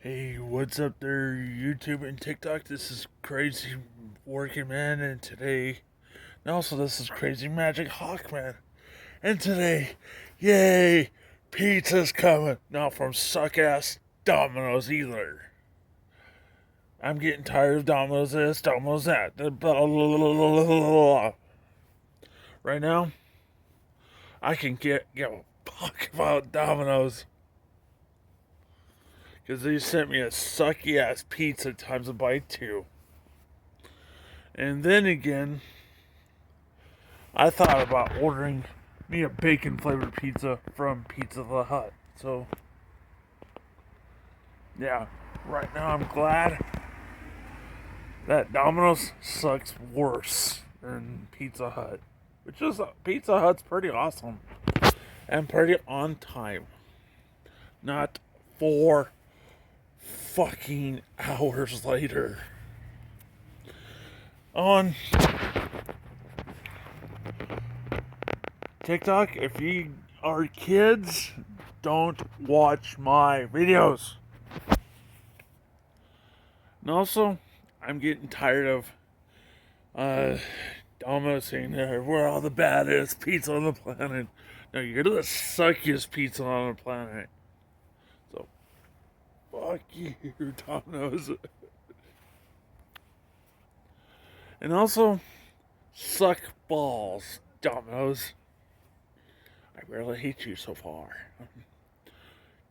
Hey, what's up there, YouTube and TikTok? This is Crazy Working Man, and today, and also this is Crazy Magic Hawkman, and today, yay, pizza's coming, not from suck-ass Domino's either. I'm getting tired of Domino's this, Domino's that, blah, blah, blah, blah, blah. Right now, I can give a fuck about Domino's. Because they sent me a sucky ass pizza times a bite too. And then again, I thought about ordering me a bacon flavored pizza from Pizza the Hut. So, yeah, right now I'm glad that Domino's sucks worse than Pizza Hut. Which is, Pizza Hut's pretty awesome. And pretty on time. Not 4 fucking hours later. On TikTok, if you are kids, don't watch my videos. And also, I'm getting tired of Domino saying we're all the baddest pizza on the planet. No, you're the suckiest pizza on the planet. So, fuck you, Domino's. And also, suck balls, Domino's. I really hate you so far.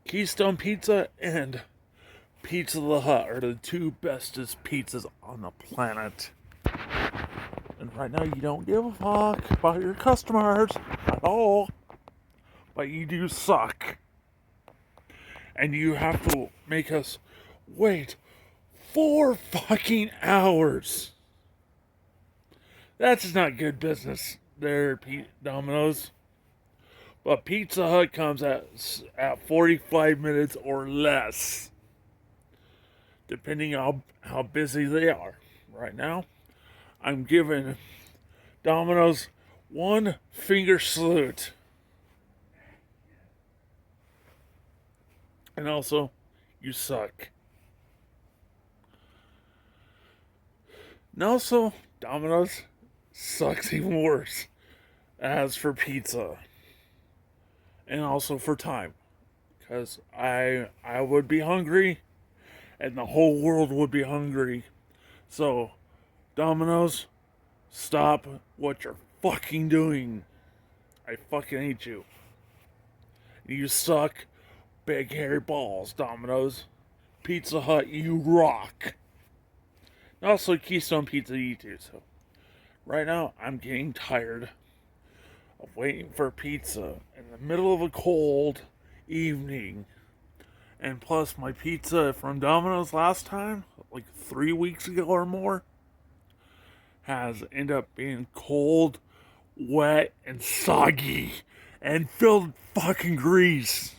Keystone Pizza and Pizza the Hut are the 2 bestest pizzas on the planet. And right now you don't give a fuck about your customers at all. But you do suck. And you have to make us wait 4 fucking hours. That's not good business there, Domino's. But Pizza Hut comes at 45 minutes or less, depending on how busy they are. Right now, I'm giving Domino's 1 finger salute. And also, you suck. And also, Domino's sucks even worse as for pizza. And also for time. Because I would be hungry, and the whole world would be hungry. So, Domino's, stop what you're fucking doing. I fucking hate you. You suck big hairy balls, Domino's. Pizza Hut, you rock. And also, Keystone Pizza, you too. So, right now, I'm getting tired of waiting for pizza in the middle of a cold evening. And plus, my pizza from Domino's last time, like 3 weeks ago or more, has ended up being cold, wet, and soggy, and filled with fucking grease.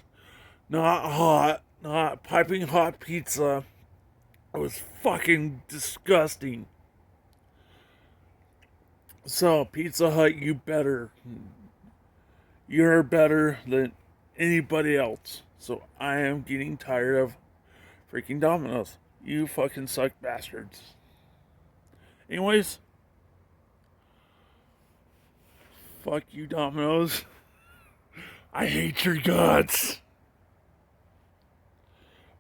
Not hot, not piping hot pizza. It was fucking disgusting. So, Pizza Hut, you're better than anybody else. So, I am getting tired of freaking Domino's. You fucking suck bastards. Anyways, fuck you, Domino's. I hate your guts.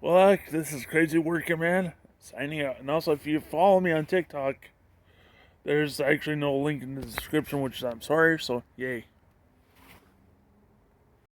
Well, this is Crazy Working Man signing out. And also, if you follow me on TikTok, there's actually no link in the description, which I'm sorry, so yay.